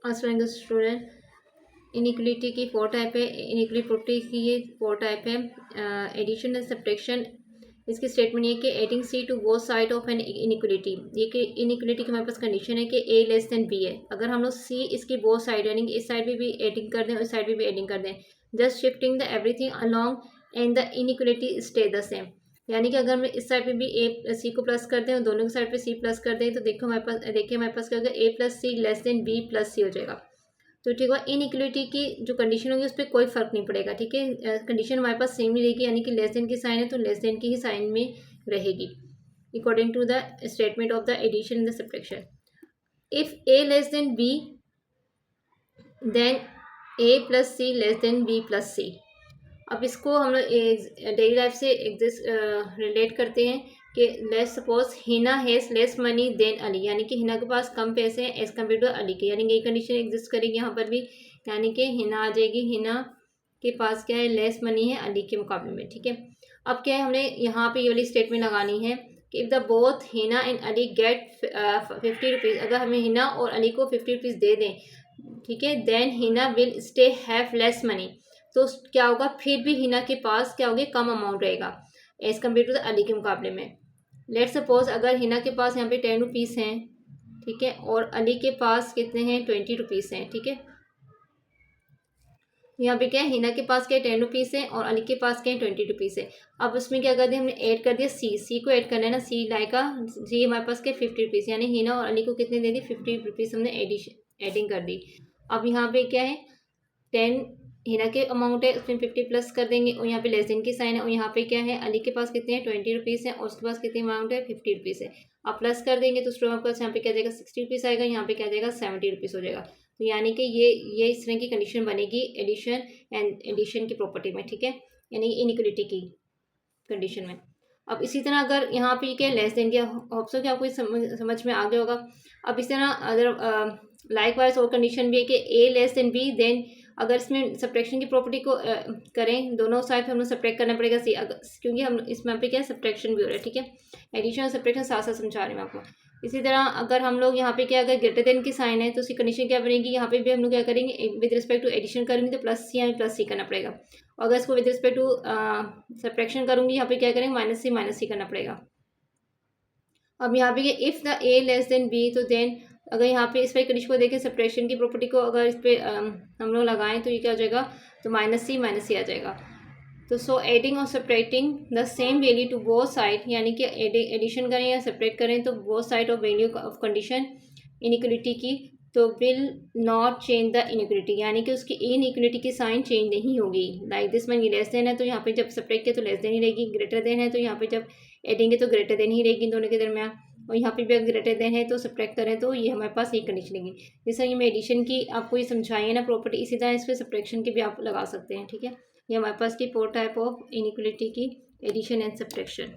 Student inequality की 4 type है, inequality property की ये 4 टाइप है। एडिशन एंड सब्ट्रैक्शन, इसकी स्टेटमेंट ये कि adding C to both side of an inequality, ये कि इनइक्वलिटी की हमारे पास कंडीशन है कि ए लेस देन बी है। अगर हम लोग सी इसकी बोथ साइड यानी कि इस साइड भी एडिंग कर दें, उस साइड भी एडिंग कर दें, just shifting the everything along and the inequality stay the same. यानी कि अगर हम इस साइड पे भी ए सी को प्लस कर दें और दोनों की साइड पे सी प्लस कर दें, तो देखो हमारे पास क्या होगा, ए plus C less than B plus सी हो जाएगा। तो ठीक है, इनइक्वलिटी की जो कंडीशन होगी उस पर कोई फर्क नहीं पड़ेगा। ठीक है, कंडीशन हमारे पास सेम ही रहेगी, यानी कि लेस देन की साइन है तो लेस देन की ही साइन में रहेगी, according to the statement of the addition and the subtraction. If A less than B then A plus C less than B plus C. अब इसको हम लोग डेली लाइफ से रिलेट करते हैं कि let's suppose Hina has less money than Ali, यानी कि हिना के पास कम पैसे हैं एज कम्पेयर टू अली के, यानी कि यही कंडीशन एग्जिस्ट करेगी यहाँ पर भी, यानी कि हिना आ जाएगी, हिना के पास क्या है, लेस मनी है अली के मुकाबले में। ठीक है, अब क्या है, हमने यहाँ पे ये वाली स्टेटमेंट लगानी है कि if the both Hina and Ali get 50 rupees, अगर हमें हिना और अली को 50 रुपीज़ दे दें, ठीक है, then Hina will stay have less money, तो क्या होगा, फिर भी हिना के पास क्या होगी, कम अमाउंट रहेगा as compare to the Ali के मुकाबले में। लेट सपोज अगर हिना के पास यहाँ पे 10 रुपीज़ हैं, ठीक है, और अली के पास कितने हैं, 20 रुपीज़ हैं। ठीक है, यहाँ पे क्या है, हिना के पास क्या है, 10 रुपीज़ है और अली के पास क्या है, 20 रुपीज़ है। अब उसमें क्या कर दिया हमने, ऐड कर दिया सी को ऐड करना है ना, सी लाएगा, सी हमारे पास क्या 50 रुपीज़, यानी हिना और अली को कितने दे दी, 50 रुपीज़ हमने एडिंग कर दी। अब यहाँ पे क्या है, 10 हिना के अमाउंट है, उसमें 50 प्लस कर देंगे और यहाँ पे लेस देन की साइन है, और यहाँ पे क्या है, अली के पास कितने हैं, 20 रुपीज़ है और उसके पास कितनी अमाउंट है, 50 रुपीज़ है। अब प्लस कर देंगे तो उसके पास यहाँ पे क्या जाएगा, 60 रुपीज़ आएगा, यहाँ पे क्या जाएगा, 70 रुपीज़ हो जाएगा। तो यानी कि ये इस तरह की कंडीशन बनेगी एडिशन एंड एडिशन की प्रॉपर्टी में। ठीक है, यानी इनइक्वलिटी की कंडीशन में। अब इसी तरह अगर यहाँ पे क्या लेस देन, क्या होप सो कि आपको समझ में आ गया होगा। अब इस तरह अगर लाइक वाइज और कंडीशन भी है कि ए लेस देन बी, देन अगर इसमें सब्ट्रैक्शन की प्रॉपर्टी को करें, दोनों साइड हम लोग सब्ट्रैक्ट करना पड़ेगा सी, क्योंकि हम इसमें पे क्या सब्ट्रैक्शन भी हो रहा है। ठीक है, एडिशन और सब्ट्रैक्शन साथ साथ समझा रही हूँ आपको। इसी तरह अगर हम लोग यहाँ पे क्या, अगर ग्रेटर देन की साइन है तो उसकी कंडीशन क्या बनेगी, यहाँ पे भी हम लोग क्या करेंगे, विद रिस्पेक्ट टू एडिशन करेंगे तो प्लस सी यानी प्लस सी करना पड़ेगा, और अगर इसको विद रिस्पेक्ट टू सब्ट्रैक्शन करूँगी, यहाँ पे क्या करेंगे, माइनस सी करना पड़ेगा। अब यहाँ पे if the A less than B, तो देन अगर यहाँ पे इस पर कंडीशन को देखें, सब्ट्रैक्शन की प्रॉपर्टी को अगर इस पर हम लोग लगाएं तो ये क्या हो जाएगा, तो माइनस सी आ जाएगा। तो सो एडिंग और subtracting the same value to both side, यानी कि एडिशन करें या सब्ट्रैक्ट करें तो both side of value of condition inequality की, तो will not change the inequality, यानी कि उसकी इनइक्वलिटी की साइन चेंज नहीं होगी। लाइक दिस में ये लेस देन है तो यहाँ पे जब सब्ट्रैक्ट किया तो लेस देन ही रहेगी, ग्रेटर देन है तो यहाँ पे जब एडिंग है तो ग्रेटर देन ही रहेगी दोनों के दरमियान, और यहाँ पे भी अगर ग्रेटर देन है तो सब्ट्रैक्ट करें तो ये हमारे पास एक कंडीशन रहेगी। जैसा ये मैं एडिशन की आपको ये समझाई है ना प्रॉपर्टी, इसी तरह इस पर सब्ट्रैक्शन की भी आप लगा सकते हैं। ठीक है, ये हमारे पास की 4 टाइप ऑफ इनइक्वलिटी की एडिशन एंड सब्ट्रैक्शन।